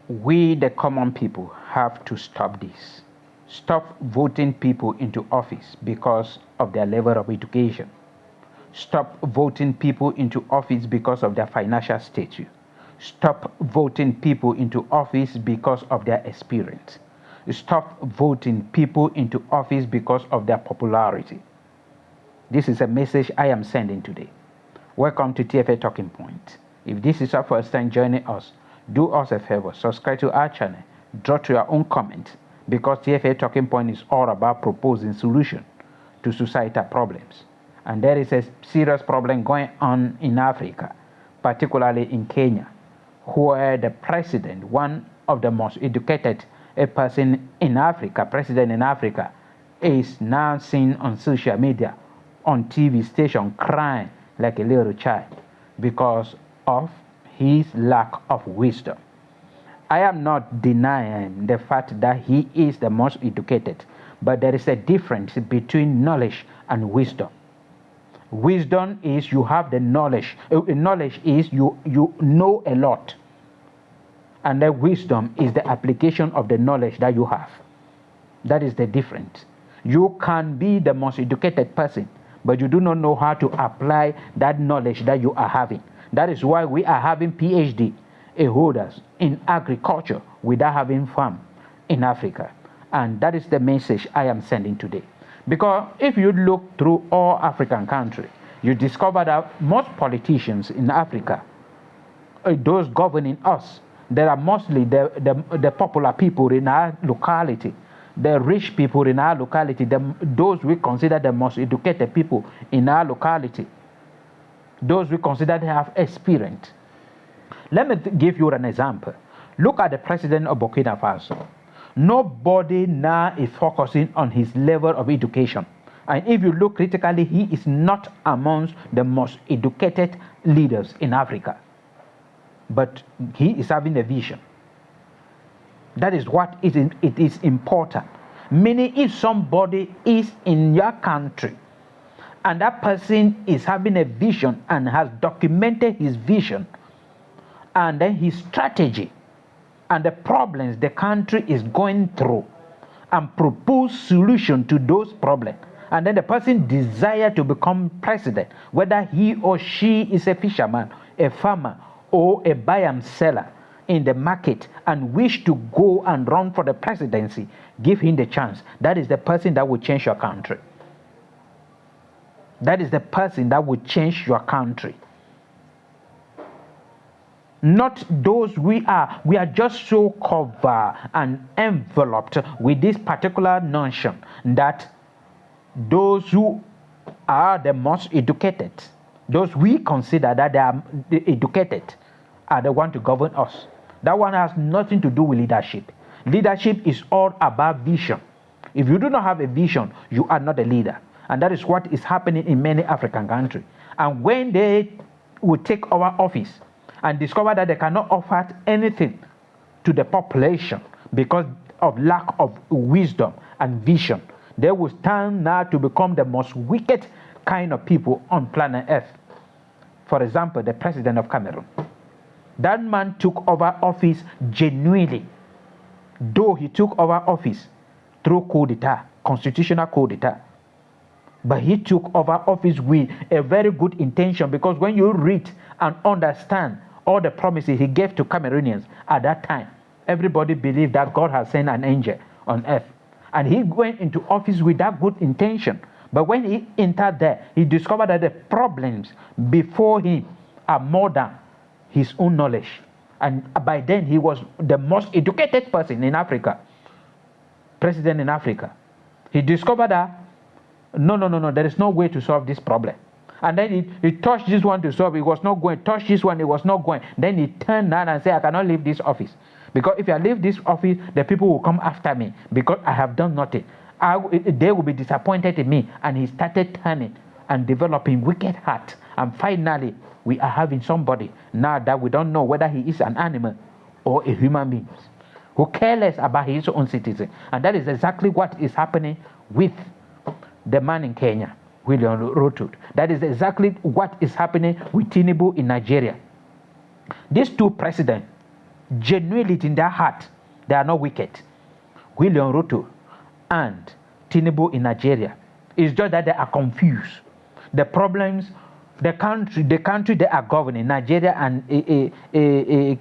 We, the common people, have to stop this. Stop voting people into office because of their level of education. Stop voting people into office because of their financial status. Stop voting people into office because of their experience. Stop voting people into office because of their popularity. This is a message I am sending today. Welcome to TFA Talking Point. If this is your first time joining us, do us a favor, subscribe to our channel, drop your own comment, because TFA Talking Point is all about proposing solutions to societal problems. And there is a serious problem going on in Africa, particularly in Kenya, where the president, one of the most educated person in Africa, president in Africa, is now seen on social media, on TV station, crying like a little child because of his lack of wisdom. I am not denying the fact that he is the most educated, but there is a difference between knowledge and wisdom. Wisdom is you have the knowledge. Knowledge is you know a lot. And the wisdom is the application of the knowledge that you have. That is the difference. You can be the most educated person, but you do not know how to apply that knowledge that you are having. That is why we are having PhD holders in agriculture without having farm in Africa. And that is the message I am sending today. Because if you look through all African countries, you discover that most politicians in Africa, those governing us, they are mostly the popular people in our locality, the rich people in our locality, those we consider the most educated people in our locality, those we consider to have experience. Let me give you an example. Look at the president of Burkina Faso. Nobody now is focusing on his level of education. And if you look critically, he is not amongst the most educated leaders in Africa. But he is having a vision. That is what it is important. Meaning, if somebody is in your country and that person is having a vision and has documented his vision and then his strategy and the problems the country is going through and propose solution to those problems, and then the person desire to become president, whether he or she is a fisherman, a farmer, or a buyer and seller in the market and wish to go and run for the presidency, give him the chance. That is the person that will change your country. That is the person that will change your country. Not those we are just so covered and enveloped with this particular notion that those who are the most educated, those we consider that they are educated, are the one to govern us. That one has nothing to do with leadership. Leadership is all about vision. If you do not have a vision, you are not a leader. And that is what is happening in many African countries. And when they will take over office and discover that they cannot offer anything to the population because of lack of wisdom and vision, they will stand now to become the most wicked kind of people on planet Earth. For example, the president of Cameroon. That man took over office genuinely, though he took over office through coup d'etat, constitutional coup d'etat. But he took over office with a very good intention, because when you read and understand all the promises he gave to Cameroonians at that time, everybody believed that God had sent an angel on earth. And he went into office with that good intention. But when he entered there, he discovered that the problems before him are more than his own knowledge. And by then, he was the most educated person in Africa, president in Africa. He discovered that, no, there is no way to solve this problem. And then he touched this one to solve, it was not going. Touched this one, it was not going. Then he turned around and said, I cannot leave this office. Because if I leave this office, the people will come after me because I have done nothing. They will be disappointed in me. And he started turning and developing wicked heart. And finally, we are having somebody now that we don't know whether he is an animal or a human being, who cares less about his own citizen. And that is exactly what is happening with the man in Kenya, William Ruto. That is exactly what is happening with Tinubu in Nigeria. These two presidents genuinely in their heart, they are not wicked. William Ruto and Tinubu in Nigeria. It's just that they are confused. The problems, the country they are governing, Nigeria and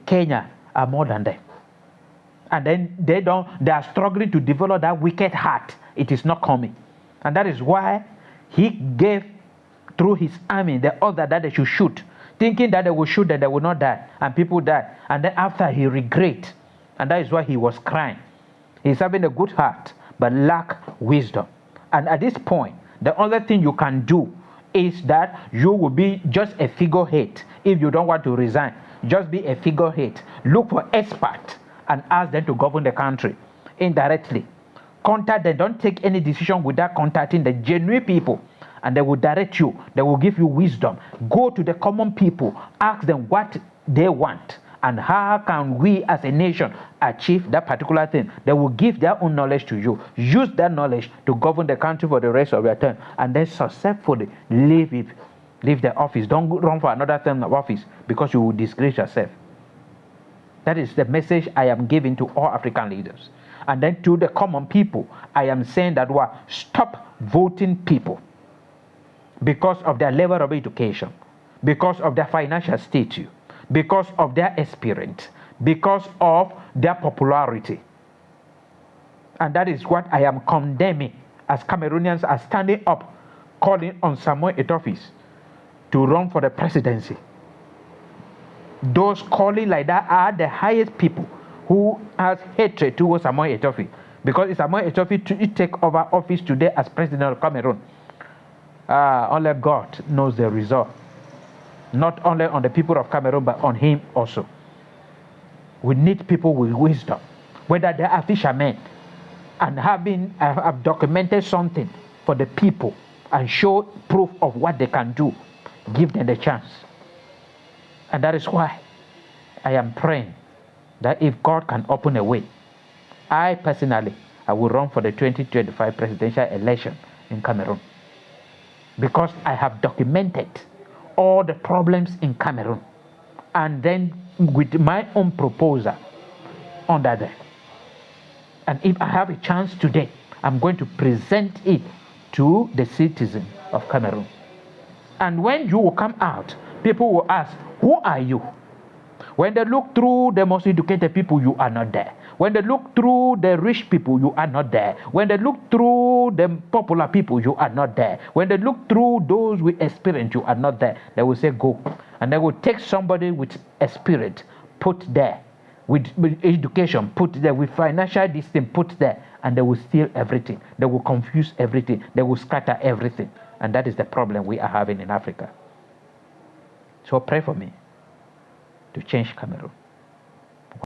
Kenya, are more than them. And then they are struggling to develop that wicked heart. It is not coming. And that is why he gave through his army the order that they should shoot, thinking that they will shoot and they will not die. And people died. And then after he regret. And that is why he was crying. He's having a good heart, but lack wisdom. And at this point, the only thing you can do is that you will be just a figurehead. If you don't want to resign, just be a figurehead. Look for experts and ask them to govern the country indirectly. Contact them. Don't take any decision without contacting the genuine people, and they will direct you. They will give you wisdom. Go to the common people. Ask them what they want and how can we as a nation achieve that particular thing. They will give their own knowledge to you. Use that knowledge to govern the country for the rest of your term, and then successfully leave the office. Don't run for another term of office because you will disgrace yourself. That is the message I am giving to all African leaders. And then to the common people, I am saying that stop voting people because of their level of education, because of their financial status, because of their experience, because of their popularity. And that is what I am condemning as Cameroonians are standing up, calling on Samuel Eto'o to run for the presidency. Those calling like that are the highest people who has hatred towards Samuel Eto'o, because if Samuel Eto'o take over office today as president of Cameroon, only God knows the result. Not only on the people of Cameroon, but on him also. We need people with wisdom, whether they are fishermen and have documented something for the people and show proof of what they can do. Give them the chance. And that is why I am praying that if God can open a way, I personally will run for the 2025 presidential election in Cameroon, because I have documented all the problems in Cameroon, and then with my own proposal under there. And if I have a chance today, I'm going to present it to the citizens of Cameroon. And when you will come out, people will ask, who are you? When they look through the most educated people, you are not there. When they look through the rich people, you are not there. When they look through the popular people, you are not there. When they look through those with experience, you are not there. They will say, go. And they will take somebody with experience, put there. With education, put there. With financial distance, put there. And they will steal everything. They will confuse everything. They will scatter everything. And that is the problem we are having in Africa. So pray for me to change Cameroon.